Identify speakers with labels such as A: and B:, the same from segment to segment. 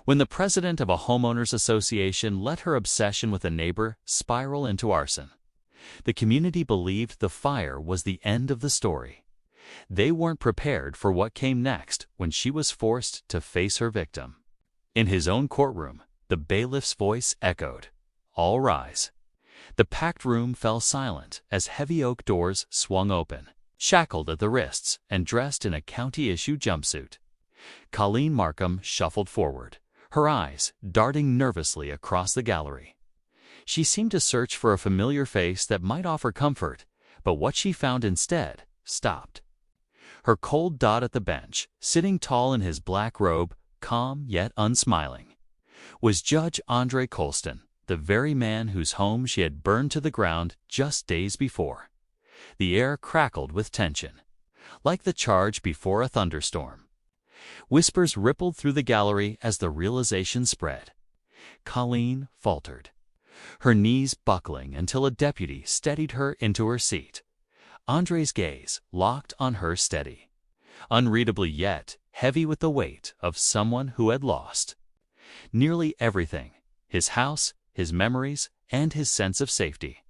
A: when the president of a homeowners association let her obsession with a neighbor spiral into arson. The community believed the fire was the end of the story. They weren't prepared for what came next when she was forced to face her victim. In his own courtroom, the bailiff's voice echoed, "All rise." The packed room fell silent as heavy oak doors swung open, shackled at the wrists and dressed in a county-issue jumpsuit. Colleen Markham shuffled forward, her eyes darting nervously across the gallery. She seemed to search for a familiar face that might offer comfort, but what she found instead stopped. Her cold dot at the bench, sitting tall in his black robe, calm yet unsmiling, was Judge Andre Colston, the very man whose home she had burned to the ground just days before. The air crackled with tension, like the charge before a thunderstorm. Whispers rippled through the gallery as the realization spread. Colleen faltered, her knees buckling until a deputy steadied her into her seat. Andre's gaze locked on her steady, unreadably yet heavy with the weight of someone who had lost nearly everything: his house, his memories, and his sense of safety.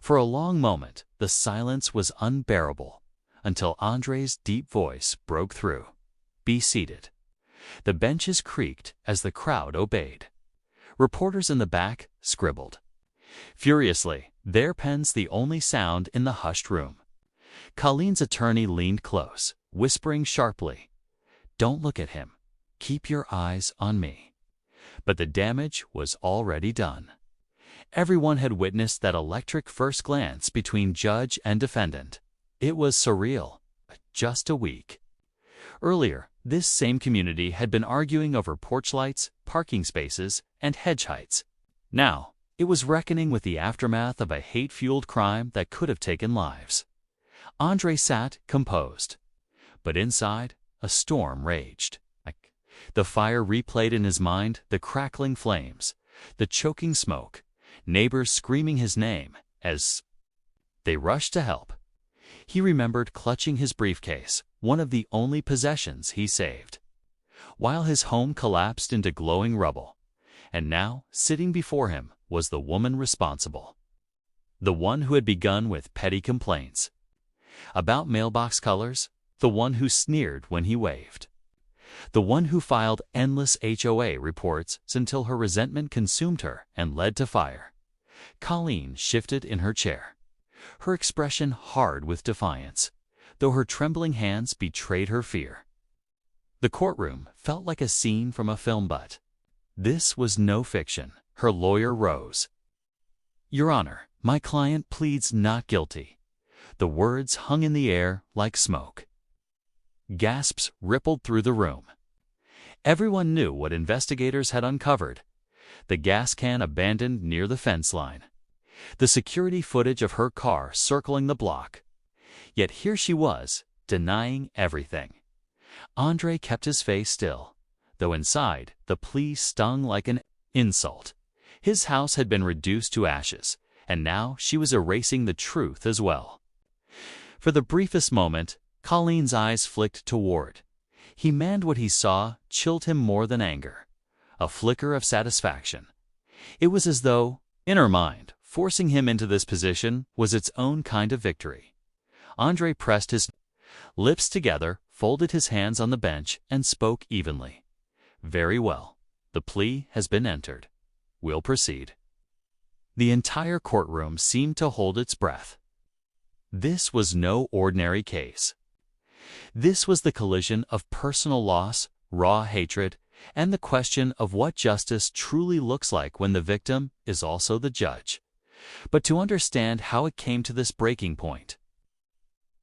A: For a long moment, the silence was unbearable, until Andre's deep voice broke through. "Be seated." The benches creaked as the crowd obeyed. Reporters in the back scribbled furiously, their pens the only sound in the hushed room. Colleen's attorney leaned close, whispering sharply, "Don't look at him. Keep your eyes on me." But the damage was already done. Everyone had witnessed that electric first glance between judge and defendant. It was surreal. Just a week earlier, this same community had been arguing over porch lights, parking spaces, and hedge heights. Now, it was reckoning with the aftermath of a hate-fueled crime that could have taken lives. Andre sat composed, but inside, a storm raged. The fire replayed in his mind, the crackling flames, the choking smoke, neighbors screaming his name as they rushed to help. He remembered clutching his briefcase, one of the only possessions he saved, while his home collapsed into glowing rubble. And now, sitting before him, was the woman responsible. The one who had begun with petty complaints about mailbox colors, the one who sneered when he waved, the one who filed endless HOA reports until her resentment consumed her and led to fire. Colleen shifted in her chair, her expression hard with defiance, though her trembling hands betrayed her fear. The courtroom felt like a scene from a film, but this was no fiction. Her lawyer rose. "Your Honor, my client pleads not guilty." The words hung in the air like smoke. Gasps rippled through the room. Everyone knew what investigators had uncovered: the gas can abandoned near the fence line, the security footage of her car circling the block. Yet here she was, denying everything. Andre kept his face still, though inside the plea stung like an insult. His house had been reduced to ashes, and now she was erasing the truth as well. For the briefest moment, Colleen's eyes flicked toward. He manned what he saw chilled him more than anger, a flicker of satisfaction. It was as though, in her mind, forcing him into this position was its own kind of victory. Andre pressed his lips together, folded his hands on the bench, and spoke evenly. "Very well. The plea has been entered. We'll proceed." The entire courtroom seemed to hold its breath. This was no ordinary case. This was the collision of personal loss, raw hatred, and the question of what justice truly looks like when the victim is also the judge. But to understand how it came to this breaking point,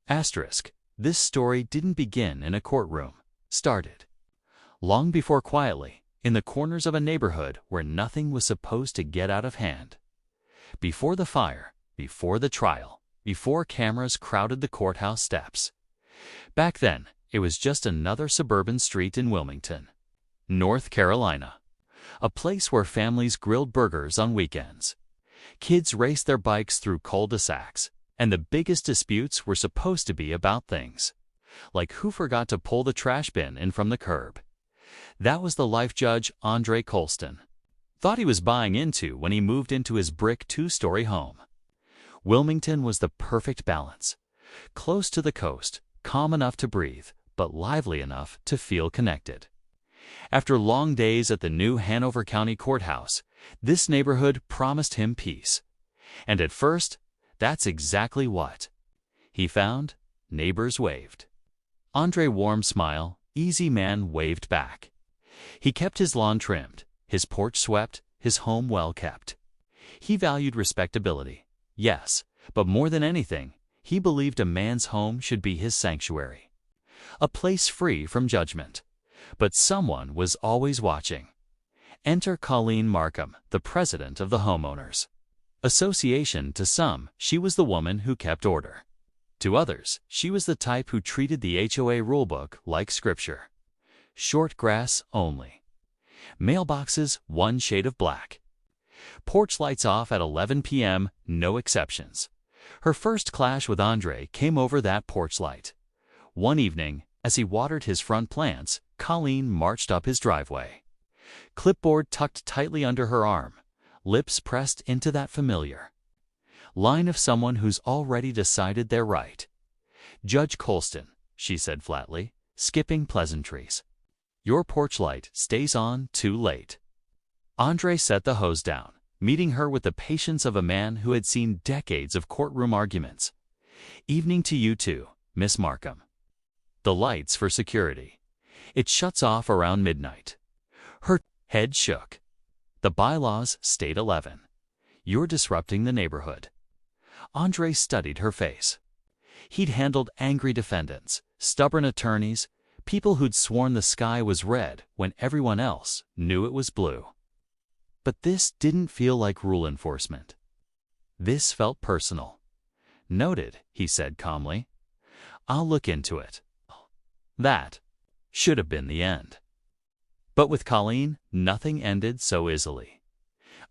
A: this story didn't begin in a courtroom. Started long before, quietly, in the corners of a neighborhood where nothing was supposed to get out of hand. Before the fire, before the trial, before cameras crowded the courthouse steps. Back then, it was just another suburban street in Wilmington, North Carolina, a place where families grilled burgers on weekends. Kids raced their bikes through cul-de-sacs, and the biggest disputes were supposed to be about things like who forgot to pull the trash bin in from the curb. That was the life judge Andre Colston thought he was buying into when he moved into his brick two-story home. Wilmington was the perfect balance. Close to the coast, calm enough to breathe, but lively enough to feel connected. After long days at the new Hanover County Courthouse, this neighborhood promised him peace. And at first, that's exactly what he found. Neighbors waved. Andre's warm smile, easy man waved back. He kept his lawn trimmed, his porch swept, his home well kept. He valued respectability, yes, but more than anything, he believed a man's home should be his sanctuary. A place free from judgment. But someone was always watching. Enter Colleen Markham, the president of the Homeowners Association. To some, she was the woman who kept order. To others, she was the type who treated the HOA rulebook like scripture. Short grass only. Mailboxes one shade of black. Porch lights off at 11 p.m., no exceptions. Her first clash with Andre came over that porch light. One evening, as he watered his front plants, Colleen marched up his driveway. Clipboard tucked tightly under her arm, lips pressed into that familiar line of someone who's already decided they're right. "Judge Colston," she said flatly, skipping pleasantries. "Your porch light stays on too late." Andre set the hose down, meeting her with the patience of a man who had seen decades of courtroom arguments. "Evening to you too, Miss Markham." The lights for security. "It shuts off around midnight." Her head shook. "The bylaws state 11. You're disrupting the neighborhood." Andre studied her face. He'd handled angry defendants, stubborn attorneys, people who'd sworn the sky was red when everyone else knew it was blue. But this didn't feel like rule enforcement. This felt personal. "Noted," he said calmly. "I'll look into it." That should have been the end. But with Colleen, nothing ended so easily.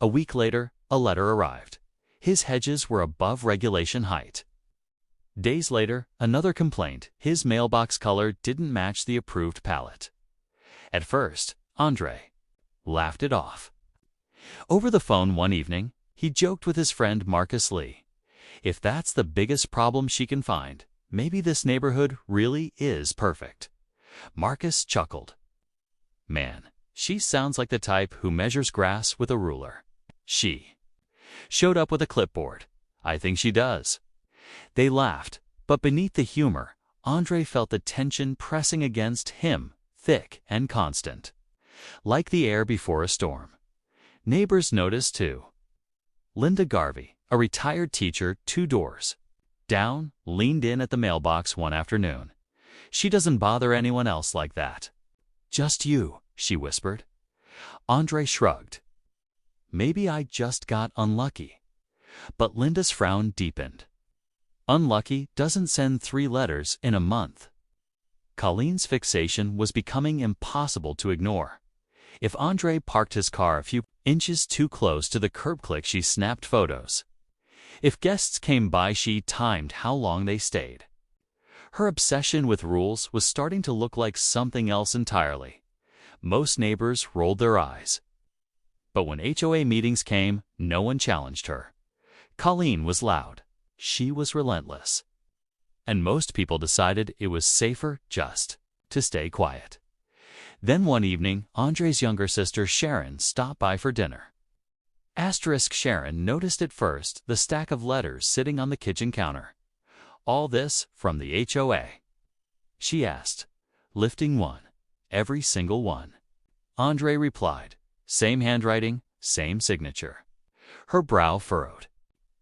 A: A week later, a letter arrived. His hedges were above regulation height. Days later, another complaint. His mailbox color didn't match the approved palette. At first, Andre laughed it off. Over the phone one evening, he joked with his friend Marcus Lee. If that's the biggest problem she can find, maybe this neighborhood really is perfect. Marcus chuckled. "Man, she sounds like the type who measures grass with a ruler." She showed up with a clipboard. "I think she does." They laughed, but beneath the humor, Andre felt the tension pressing against him, thick and constant, like the air before a storm. Neighbors noticed too. Linda Garvey, a retired teacher 2 doors down, leaned in at the mailbox one afternoon. "She doesn't bother anyone else like that." "Just you," she whispered. Andre shrugged. "Maybe I just got unlucky." But Linda's frown deepened. Unlucky doesn't send 3 letters in a month. Colleen's fixation was becoming impossible to ignore. If Andre parked his car a few inches too close to the curb click, she snapped photos. If guests came by, she timed how long they stayed. Her obsession with rules was starting to look like something else entirely. Most neighbors rolled their eyes. But when HOA meetings came, no one challenged her. Colleen was loud. She was relentless. And most people decided it was safer just to stay quiet. Then one evening, Andre's younger sister Sharon stopped by for dinner. Sharon noticed at first the stack of letters sitting on the kitchen counter. "All this from the HOA?" she asked, lifting one. "Every single one." Andre replied, "Same handwriting, same signature." Her brow furrowed.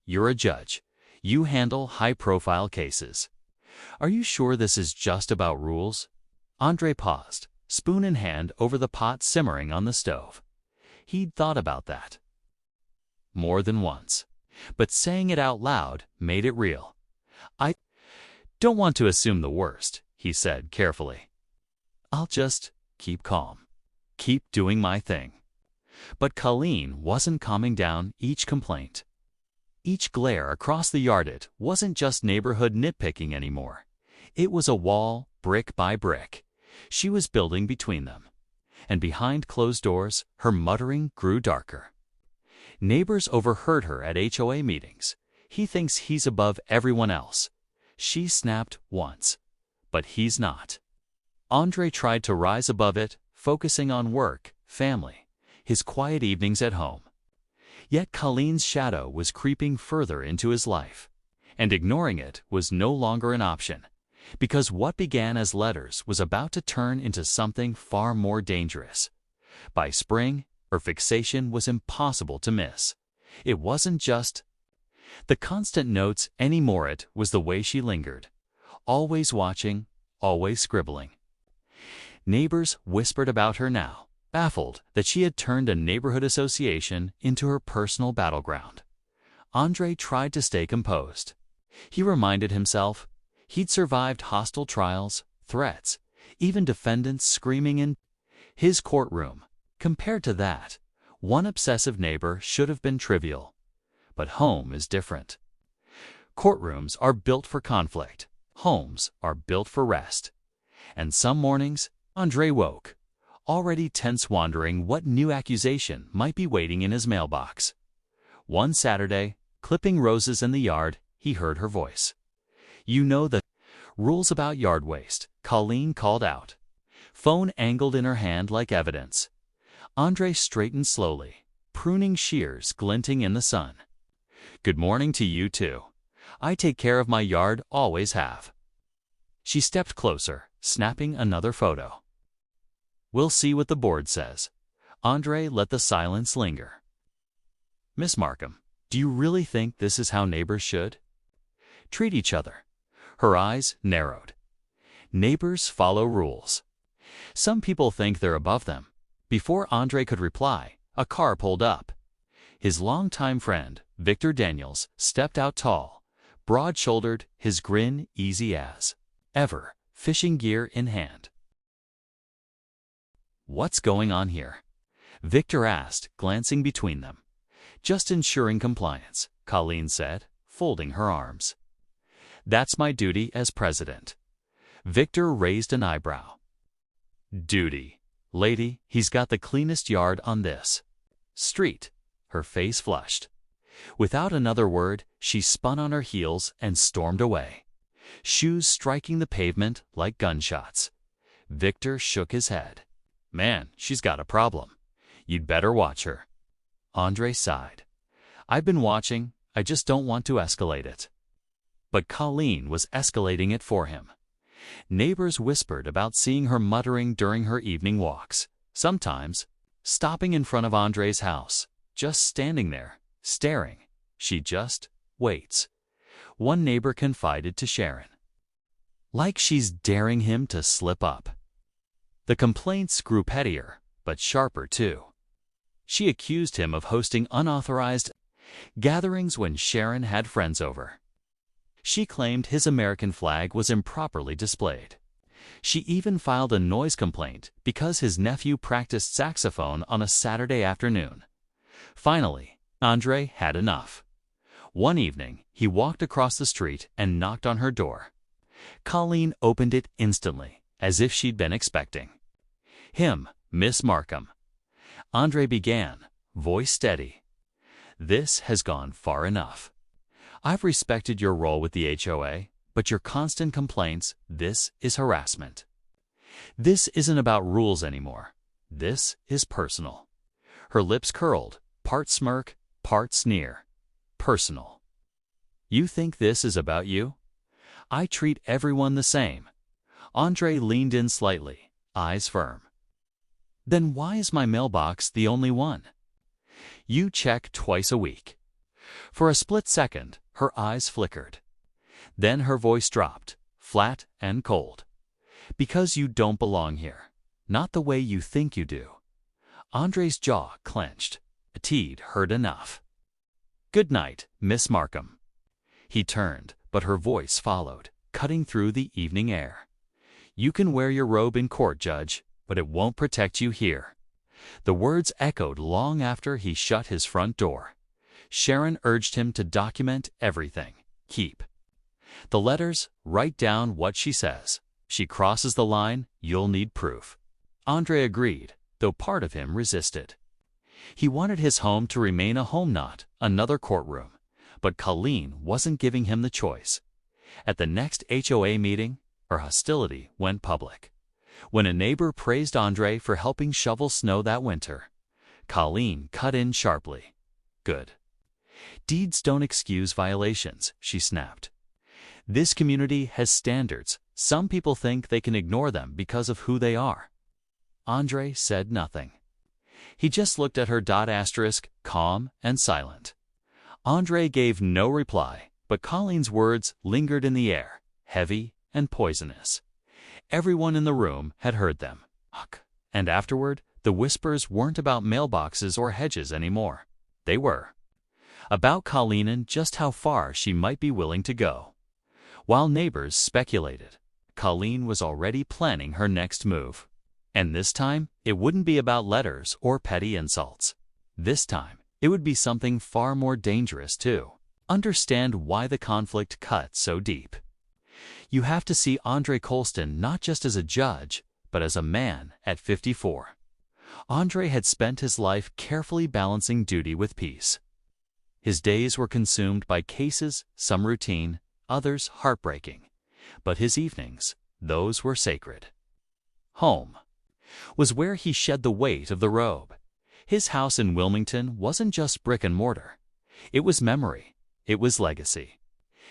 A: "You're a judge. You handle high-profile cases. Are you sure this is just about rules?" Andre paused, spoon in hand over the pot simmering on the stove. He'd thought about that more than once, but saying it out loud made it real. "I don't want to assume the worst," he said carefully. "I'll just keep calm, keep doing my thing." But Colleen wasn't calming down. Each complaint, each glare across the yard, it wasn't just neighborhood nitpicking anymore. It was a wall, brick by brick. She was building between them. and behind closed doors, her muttering grew darker. Neighbors overheard her at HOA meetings. He thinks he's above everyone else. She snapped once, but he's not. Andre tried to rise above it, focusing on work, family, his quiet evenings at home. Yet Colleen's shadow was creeping further into his life, and ignoring it was no longer an option, because what began as letters was about to turn into something far more dangerous. By spring, her fixation was impossible to miss. It wasn't just the constant notes anymore, it was the way she lingered, always watching, always scribbling. Neighbors whispered about her now, baffled that she had turned a neighborhood association into her personal battleground. Andre tried to stay composed. He reminded himself he'd survived hostile trials, threats, even defendants screaming in his courtroom. Compared to that, one obsessive neighbor should have been trivial. But home is different. Courtrooms are built for conflict. Homes are built for rest. And some mornings, Andre woke, already tense, wondering what new accusation might be waiting in his mailbox. One Saturday, clipping roses in the yard, he heard her voice. "You know the rules about yard waste," Colleen called out. Phone angled in her hand like evidence. Andre straightened slowly, pruning shears glinting in the sun. "Good morning to you too. I take care of my yard, always have." She stepped closer, snapping another photo. "We'll see what the board says." Andre let the silence linger. "Miss Markham, do you really think this is how neighbors should treat each other?" Her eyes narrowed. Neighbors follow rules. Some people think they're above them. Before Andre could reply, a car pulled up. His longtime friend, Victor Daniels, stepped out tall, broad-shouldered, his grin easy as ever, fishing gear in hand. "What's going on here?" Victor asked, glancing between them. "Just ensuring compliance," Colleen said, folding her arms. "That's my duty as president." Victor raised an eyebrow. "Duty? Lady, he's got the cleanest yard on this street." Her face flushed. Without another word, she spun on her heels and stormed away, shoes striking the pavement like gunshots. Victor shook his head. "Man, she's got a problem. You'd better watch her." Andre sighed. "I've been watching, I just don't want to escalate it." But Colleen was escalating it for him. Neighbors whispered about seeing her muttering during her evening walks, sometimes stopping in front of Andre's house, just standing there, staring. She just waits. One neighbor confided to Sharon. "Like she's daring him to slip up." The complaints grew pettier, but sharper too. She accused him of hosting unauthorized gatherings when Sharon had friends over. She claimed his American flag was improperly displayed. She even filed a noise complaint because his nephew practiced saxophone on a Saturday afternoon. Finally, Andre had enough. One evening, he walked across the street and knocked on her door. Colleen opened it instantly, as if she'd been expecting him. "Miss Markham," Andre began, voice steady. "This has gone far enough. I've respected your role with the HOA, but your constant complaints, this is harassment. This isn't about rules anymore. This is personal." Her lips curled, part smirk, part sneer. "Personal. You think this is about you? I treat everyone the same." Andre leaned in slightly, eyes firm. "Then why is my mailbox the only one?" "You check twice a week." For a split second, her eyes flickered. Then her voice dropped, flat and cold. "Because you don't belong here. Not the way you think you do." Andre's jaw clenched. He'd heard enough. "Good night, Miss Markham." He turned, but her voice followed, cutting through the evening air. "You can wear your robe in court, Judge, but it won't protect you here." The words echoed long after he shut his front door. Sharon urged him to document everything. Keep the letters, write down what she says. She crosses the line, you'll need proof. Andre agreed, though part of him resisted. He wanted his home to remain a home, not another courtroom, but Colleen wasn't giving him the choice. At the next HOA meeting, her hostility went public. When a neighbor praised Andre for helping shovel snow that winter, Colleen cut in sharply. "Good. Deeds don't excuse violations," she snapped. "This community has standards. Some people think they can ignore them because of who they are." Andre said nothing. He just looked at her. Calm and silent. Andre gave no reply, but Colleen's words lingered in the air, heavy and poisonous. Everyone in the room had heard them. And afterward, the whispers weren't about mailboxes or hedges anymore. They were about Colleen and just how far she might be willing to go. While neighbors speculated, Colleen was already planning her next move. And this time, it wouldn't be about letters or petty insults. This time, it would be something far more dangerous too. Understand why the conflict cut so deep. You have to see Andre Colston not just as a judge, but as a man at 54. Andre had spent his life carefully balancing duty with peace. His days were consumed by cases, some routine, others heartbreaking. But his evenings, those were sacred. Home was where he shed the weight of the robe. His house in Wilmington wasn't just brick and mortar. It was memory. It was legacy.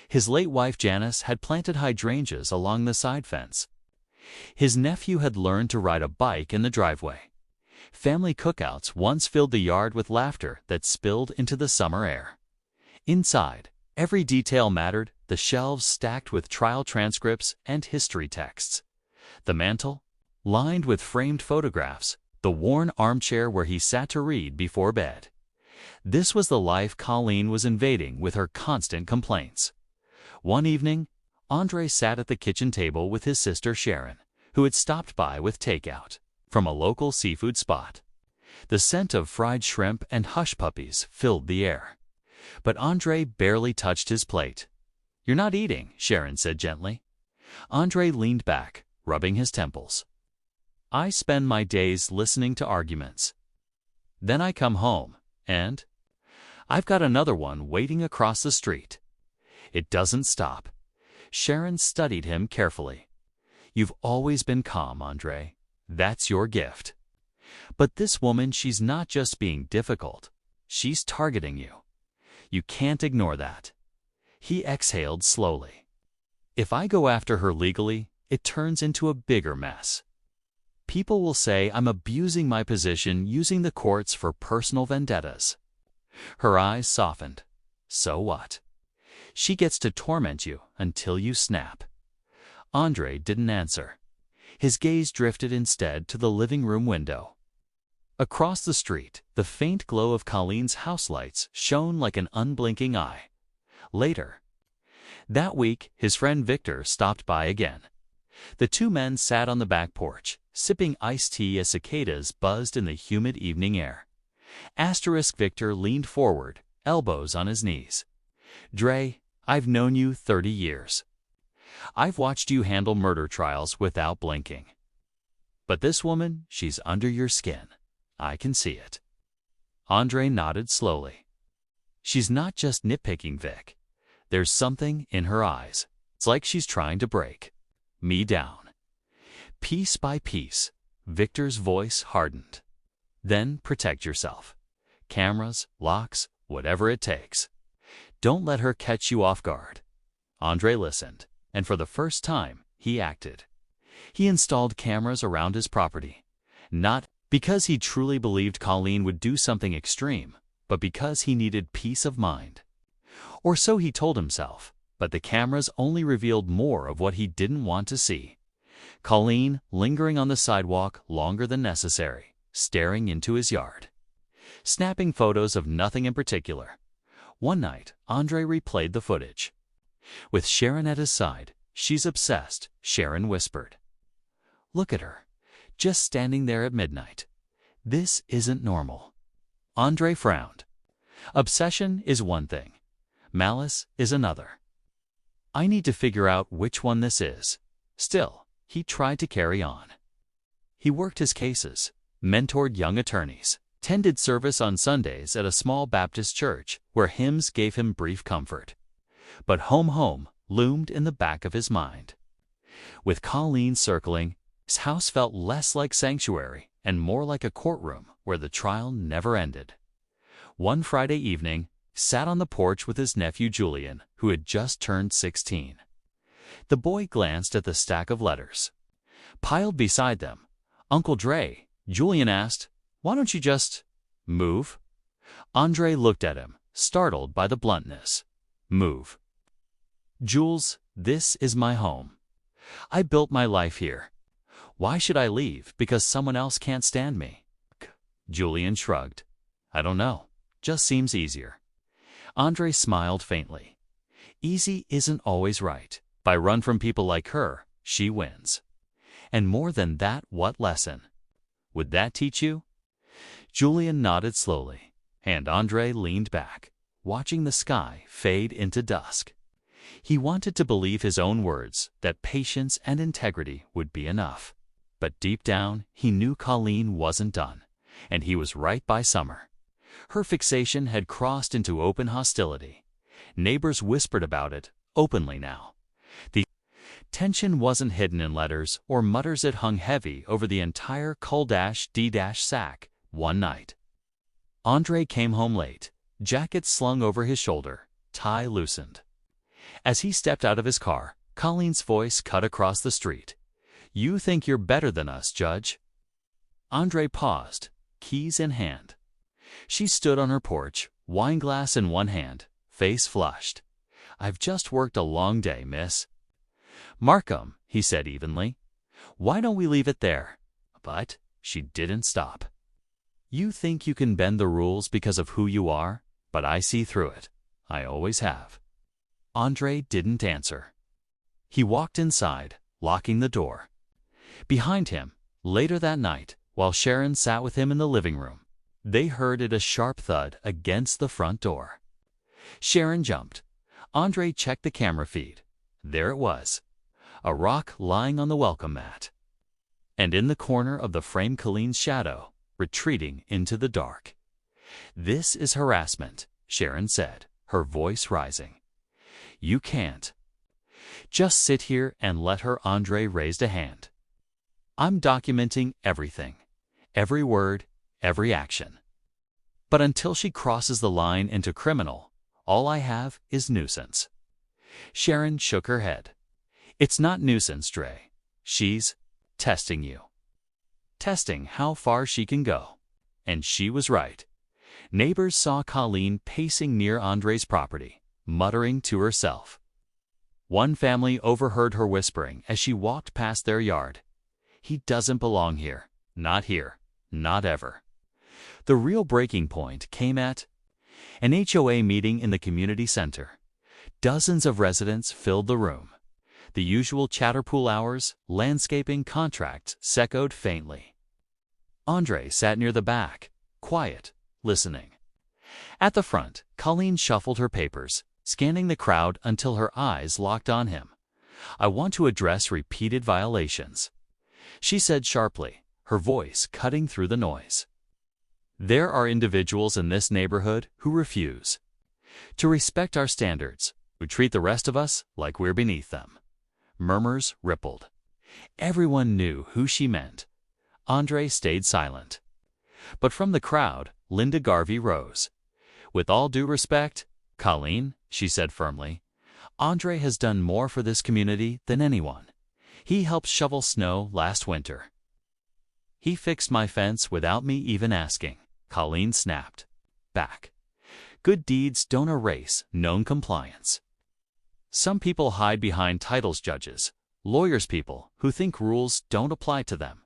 A: His late wife Janice had planted hydrangeas along the side fence. His nephew had learned to ride a bike in the driveway. Family cookouts once filled the yard with laughter that spilled into the summer air. Inside, every detail mattered, the shelves stacked with trial transcripts and history texts. The mantel, lined with framed photographs, the worn armchair where he sat to read before bed. This was the life Colleen was invading with her constant complaints. One evening, Andre sat at the kitchen table with his sister Sharon, who had stopped by with takeout from a local seafood spot. The scent of fried shrimp and hush puppies filled the air. But Andre barely touched his plate. "You're not eating," Sharon said gently. Andre leaned back, rubbing his temples. "I spend my days listening to arguments. Then I come home, and I've got another one waiting across the street. It doesn't stop." Sharon studied him carefully. "You've always been calm, Andre. That's your gift. But this woman, she's not just being difficult. She's targeting you. You can't ignore that." He exhaled slowly. "If I go after her legally, it turns into a bigger mess. People will say I'm abusing my position, using the courts for personal vendettas." Her eyes softened. "So what? She gets to torment you until you snap." Andre didn't answer. His gaze drifted instead to the living room window. Across the street, the faint glow of Colleen's house lights shone like an unblinking eye. Later that week, his friend Victor stopped by again. The two men sat on the back porch, sipping iced tea as cicadas buzzed in the humid evening air. Victor leaned forward, elbows on his knees. "Dre, I've known you 30 years. I've watched you handle murder trials without blinking. But this woman, she's under your skin. I can see it." Andre nodded slowly. "She's not just nitpicking, Vic. There's something in her eyes. It's like she's trying to break me down." Piece by piece, Victor's voice hardened. "Then protect yourself. Cameras, locks, whatever it takes. Don't let her catch you off guard." Andre listened, and for the first time, he acted. He installed cameras around his property, not because he truly believed Colleen would do something extreme, but because he needed peace of mind. Or so he told himself, but the cameras only revealed more of what he didn't want to see. Colleen lingering on the sidewalk longer than necessary, staring into his yard, snapping photos of nothing in particular. One night, Andre replayed the footage. With Sharon at his side, "She's obsessed," Sharon whispered. "Look at her, just standing there at midnight. This isn't normal." Andre frowned. Obsession is one thing. Malice is another. "I need to figure out which one this is." Still, he tried to carry on. He worked his cases, mentored young attorneys, tended service on Sundays at a small Baptist church where hymns gave him brief comfort. But home loomed in the back of his mind. With Colleen circling, his house felt less like sanctuary and more like a courtroom where the trial never ended. One Friday evening, he sat on the porch with his nephew Julian, who had just turned 16. The boy glanced at the stack of letters. Piled beside them, "Uncle Dre," Julian asked, "Why don't you just move?" Andre looked at him, startled by the bluntness. "Move? Jules, this is my home. I built my life here. Why should I leave because someone else can't stand me?" Julian shrugged. "I don't know. Just seems easier." Andre smiled faintly. "Easy isn't always right. If I run from people like her, she wins. And more than that, what lesson would that teach you?" Julian nodded slowly, and Andre leaned back, watching the sky fade into dusk. He wanted to believe his own words, that patience and integrity would be enough. But deep down, he knew Colleen wasn't done, and he was right by Summer. Her fixation had crossed into open hostility. Neighbors whispered about it openly now. The tension wasn't hidden in letters or mutters. It hung heavy over the entire Cul-D-Sac one night. Andre came home late, jacket slung over his shoulder, tie loosened. As he stepped out of his car, Colleen's voice cut across the street. "You think you're better than us, Judge?" Andre paused, keys in hand. She stood on her porch, wineglass in one hand, face flushed. "I've just worked a long day, miss." "Markham," he said evenly, "why don't we leave it there?" But she didn't stop. "You think you can bend the rules because of who you are, but I see through it. I always have." Andre didn't answer. He walked inside, locking the door. Behind him, later that night, while Sharon sat with him in the living room, they heard a sharp thud against the front door. Sharon jumped. Andre checked the camera feed. There it was, a rock lying on the welcome mat. And in the corner of the frame, Colleen's shadow, retreating into the dark. "This is harassment," Sharon said, her voice rising. "You can't just sit here and let her." Andre raised a hand. "I'm documenting everything, every word, every action. But until she crosses the line into criminal, all I have is nuisance." Sharon shook her head. "It's not nuisance, Dre. She's testing you. Testing how far she can go." And she was right. Neighbors saw Colleen pacing near Andre's property, muttering to herself. One family overheard her whispering as she walked past their yard. "He doesn't belong here. Not here. Not ever." The real breaking point came at an HOA meeting in the community center. Dozens of residents filled the room. The usual chatterpool hours, landscaping contracts echoed faintly. Andre sat near the back, quiet, listening. At the front, Colleen shuffled her papers, scanning the crowd until her eyes locked on him. "I want to address repeated violations," she said sharply, her voice cutting through the noise. "There are individuals in this neighborhood who refuse to respect our standards, who treat the rest of us like we're beneath them." Murmurs rippled. Everyone knew who she meant. Andre stayed silent. But from the crowd, Linda Garvey rose. "With all due respect, Colleen," she said firmly, "Andre has done more for this community than anyone. He helped shovel snow last winter. He fixed my fence without me even asking." Colleen snapped back. "Good deeds don't erase known compliance. Some people hide behind titles, judges, lawyers, people who think rules don't apply to them."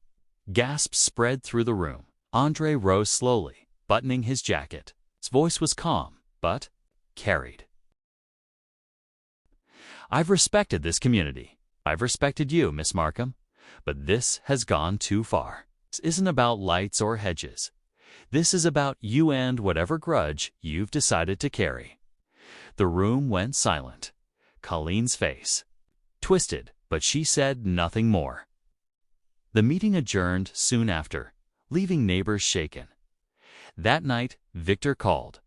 A: Gasps spread through the room. Andre rose slowly, buttoning his jacket. His voice was calm, but carried. "I've respected this community. I've respected you, Miss Markham. But this has gone too far. This isn't about lights or hedges. This is about you and whatever grudge you've decided to carry." The room went silent. Colleen's face twisted, but she said nothing more. The meeting adjourned soon after. leaving neighbors shaken. That night, Victor called.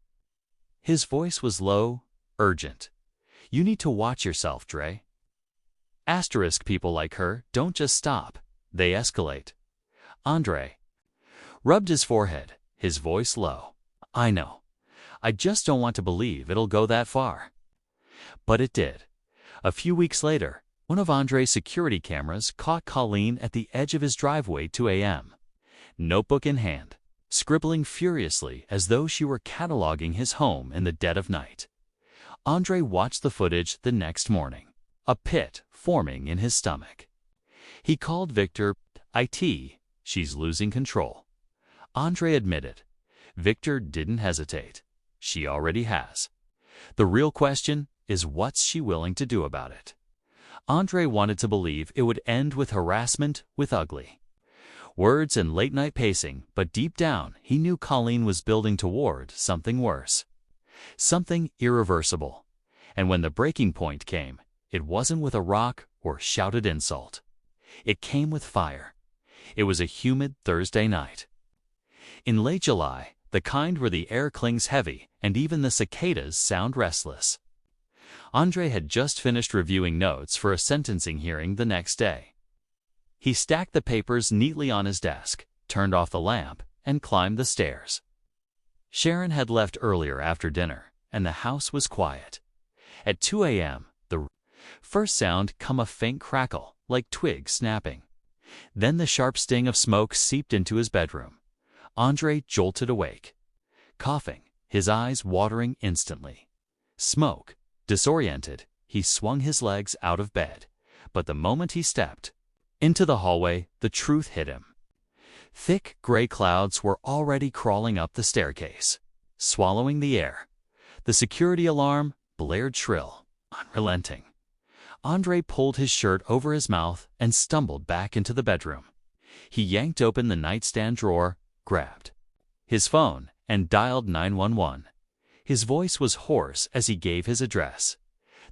A: His voice was low, urgent. "You need to watch yourself, Dre. Asterisk people like her don't just stop, they escalate." Andre rubbed his forehead, his voice low. "I know. I just don't want to believe it'll go that far." But it did. A few weeks later, one of Andre's security cameras caught Colleen at the edge of his driveway 2 a.m., notebook in hand, scribbling furiously as though she were cataloging his home in the dead of night. Andre watched the footage the next morning, a pit forming in his stomach. He called Victor. "She's losing control." Andre admitted. Victor didn't hesitate. "She already has. The real question is, what's she willing to do about it?" Andre wanted to believe it would end with harassment with ugly words and late-night pacing, but deep down he knew Colleen was building toward something worse, something irreversible. And when the breaking point came, it wasn't with a rock or shouted insult. It came with fire. It was a humid Thursday night. In late July, the kind where the air clings heavy and even the cicadas sound restless. Andre had just finished reviewing notes for a sentencing hearing the next day. He stacked the papers neatly on his desk, turned off the lamp, and climbed the stairs. Sharon had left earlier after dinner, and the house was quiet. At 2 a.m., the first sound came a faint crackle, like twigs snapping. Then the sharp sting of smoke seeped into his bedroom. Andre jolted awake, coughing, his eyes watering instantly. Smoke. Disoriented, he swung his legs out of bed, but the moment he stepped into the hallway, the truth hit him. Thick gray clouds were already crawling up the staircase, swallowing the air. The security alarm blared shrill, unrelenting. Andre pulled his shirt over his mouth and stumbled back into the bedroom. He yanked open the nightstand drawer, grabbed his phone, and dialed 911. His voice was hoarse as he gave his address.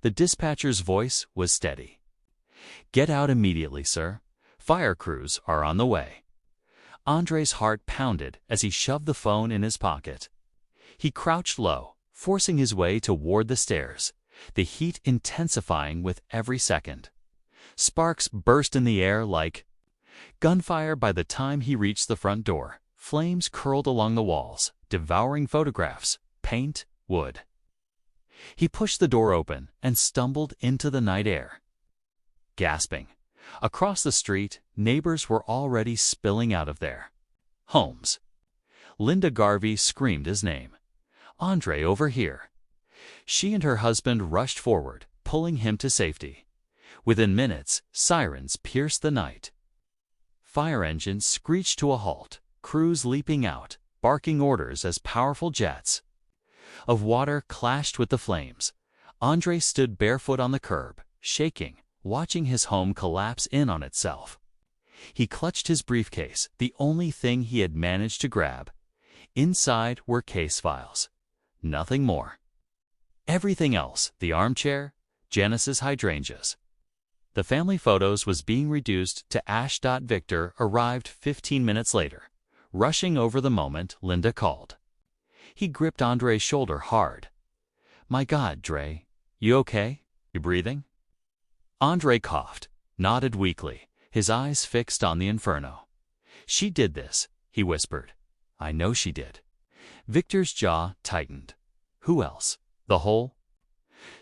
A: The dispatcher's voice was steady. "Get out immediately, sir. Fire crews are on the way." Andre's heart pounded as he shoved the phone in his pocket. He crouched low, forcing his way toward the stairs, the heat intensifying with every second. Sparks burst in the air like gunfire. By the time he reached the front door, flames curled along the walls, devouring photographs, paint, wood. He pushed the door open and stumbled into the night air. Gasping. Across the street, neighbors were already spilling out of their homes. Linda Garvey screamed his name. "Andre, over here." She and her husband rushed forward, pulling him to safety. Within minutes, sirens pierced the night. Fire engines screeched to a halt, crews leaping out, barking orders as powerful jets of water clashed with the flames. Andre stood barefoot on the curb, shaking, watching his home collapse in on itself. He clutched his briefcase, the only thing he had managed to grab. Inside were case files. Nothing more. Everything else, the armchair, Janice's hydrangeas. The family photos was being reduced to ash. Victor arrived 15 minutes later, rushing over the moment Linda called. He gripped Andre's shoulder hard. "My God, Dre, you okay? You breathing?" Andre coughed, nodded weakly, his eyes fixed on the inferno. "She did this," he whispered. "I know she did." Victor's jaw tightened. "Who else? The whole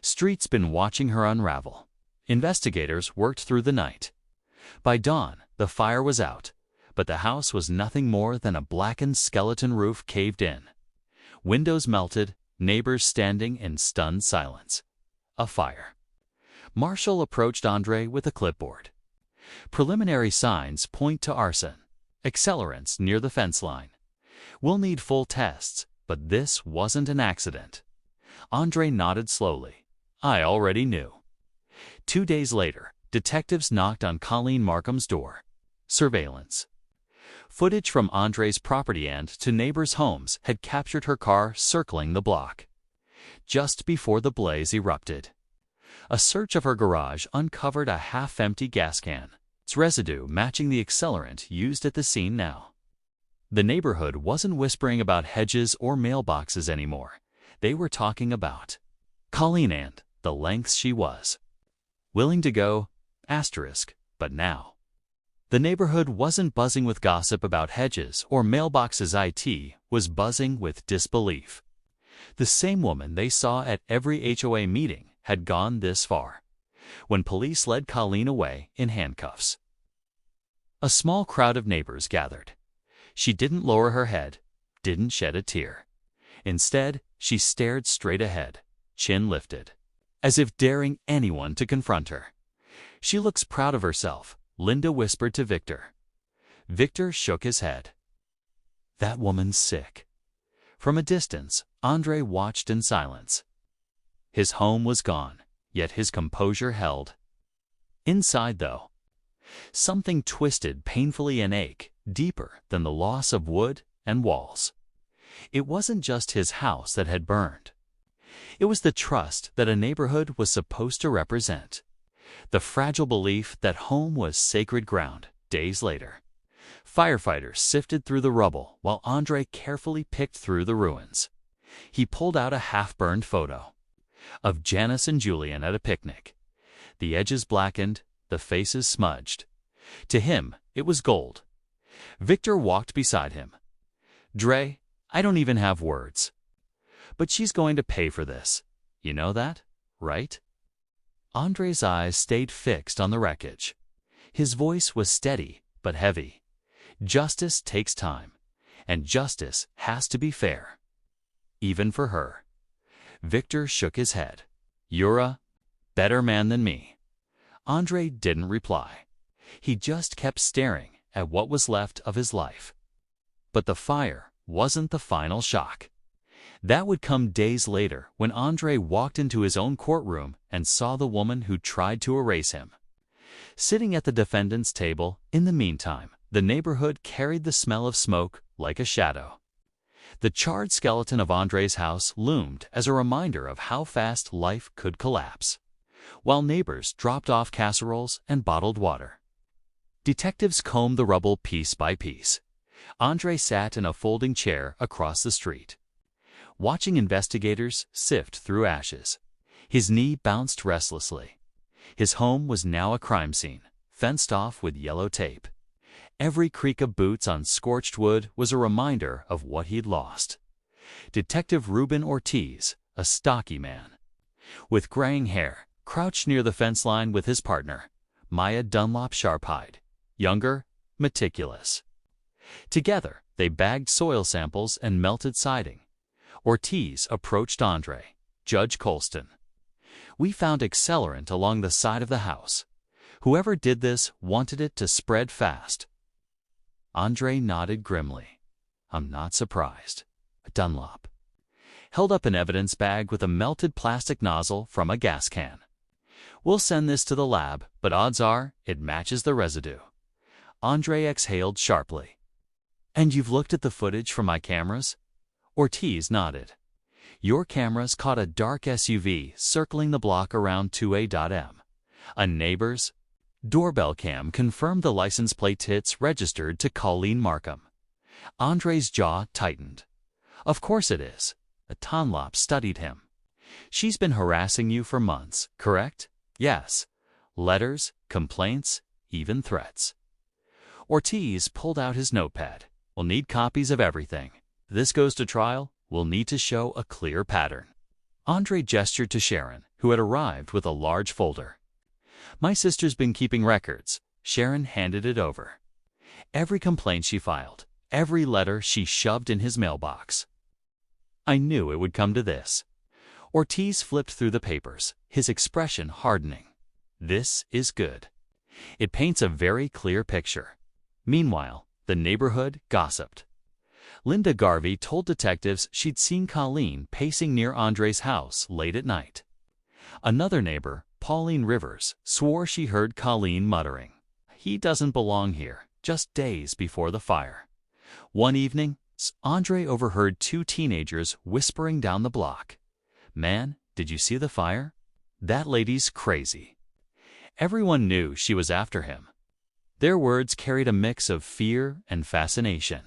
A: street's been watching her unravel." Investigators worked through the night. By dawn, the fire was out, but the house was nothing more than a blackened skeleton roof caved in. Windows melted, neighbors standing in stunned silence. A fire. Marshall approached Andre with a clipboard. "Preliminary signs point to arson. Accelerants near the fence line. We'll need full tests, but this wasn't an accident." Andre nodded slowly. "I already knew." 2 days later, detectives knocked on Colleen Markham's door. Surveillance. Footage from Andre's property and to neighbors' homes had captured her car circling the block. Just before the blaze erupted, a search of her garage uncovered a half-empty gas can, its residue matching the accelerant used at the scene now. The neighborhood wasn't whispering about hedges or mailboxes anymore. They were talking about Colleen and the lengths she was willing to go, but now. The neighborhood wasn't buzzing with gossip about hedges or mailboxes. It was buzzing with disbelief. The same woman they saw at every HOA meeting had gone this far when police led Colleen away in handcuffs. A small crowd of neighbors gathered. She didn't lower her head, didn't shed a tear. Instead, she stared straight ahead, chin lifted, as if daring anyone to confront her. "She looks proud of herself," Linda whispered to Victor. Victor shook his head. "That woman's sick." From a distance, Andre watched in silence. His home was gone, yet his composure held. Inside, though, something twisted painfully an ache deeper than the loss of wood and walls. It wasn't just his house that had burned. It was the trust that a neighborhood was supposed to represent. The fragile belief that home was sacred ground. Days later, firefighters sifted through the rubble while Andre carefully picked through the ruins. He pulled out a half-burned photo of Janice and Julian at a picnic. The edges blackened, the faces smudged. To him, it was gold. Victor walked beside him. "Dre, I don't even have words. But she's going to pay for this. You know that, right?" Andre's eyes stayed fixed on the wreckage. His voice was steady but heavy. Justice takes time, and justice has to be fair. Even for her. Victor shook his head. "You're a better man than me." Andre didn't reply. He just kept staring at what was left of his life. But the fire wasn't the final shock. That would come days later when Andre walked into his own courtroom and saw the woman who tried to erase him sitting at the defendant's table. In the meantime, the neighborhood carried the smell of smoke like a shadow. The charred skeleton of Andre's house loomed as a reminder of how fast life could collapse, while neighbors dropped off casseroles and bottled water. Detectives combed the rubble piece by piece. Andre sat in a folding chair across the street, watching investigators sift through ashes. His knee bounced restlessly. His home was now a crime scene, fenced off with yellow tape. Every creak of boots on scorched wood was a reminder of what he'd lost. Detective Ruben Ortiz, a stocky man with graying hair, crouched near the fence line with his partner, Maya Dunlop Sharphide, younger, meticulous. Together, they bagged soil samples and melted siding. Ortiz approached Andre. "Judge Colston, we found accelerant along the side of the house. Whoever did this wanted it to spread fast." Andre nodded grimly. "I'm not surprised." Dunlop held up an evidence bag with a melted plastic nozzle from a gas can. "We'll send this to the lab, but odds are it matches the residue." Andre exhaled sharply. "And you've looked at the footage from my cameras?" Ortiz nodded. "Your cameras caught a dark SUV circling the block around 2A.M. A neighbor's doorbell cam confirmed the license plate hits registered to Colleen Markham." Andre's jaw tightened. "Of course it is." Dunlop studied him. "She's been harassing you for months, correct?" "Yes." "Letters, complaints, even threats." Ortiz pulled out his notepad. "We'll need copies of everything. If this goes to trial, we'll need to show a clear pattern." Andre gestured to Sharon, who had arrived with a large folder. "My sister's been keeping records." Sharon handed it over. Every complaint she filed, every letter she shoved in his mailbox. "I knew it would come to this." Ortiz flipped through the papers, his expression hardening. "This is good. It paints a very clear picture." Meanwhile, the neighborhood gossiped. Linda Garvey told detectives she'd seen Colleen pacing near Andre's house late at night. Another neighbor, Pauline Rivers, swore she heard Colleen muttering, "He doesn't belong here," just days before the fire. One evening, Andre overheard two teenagers whispering down the block, "Man, did you see the fire? That lady's crazy." Everyone knew she was after him. Their words carried a mix of fear and fascination.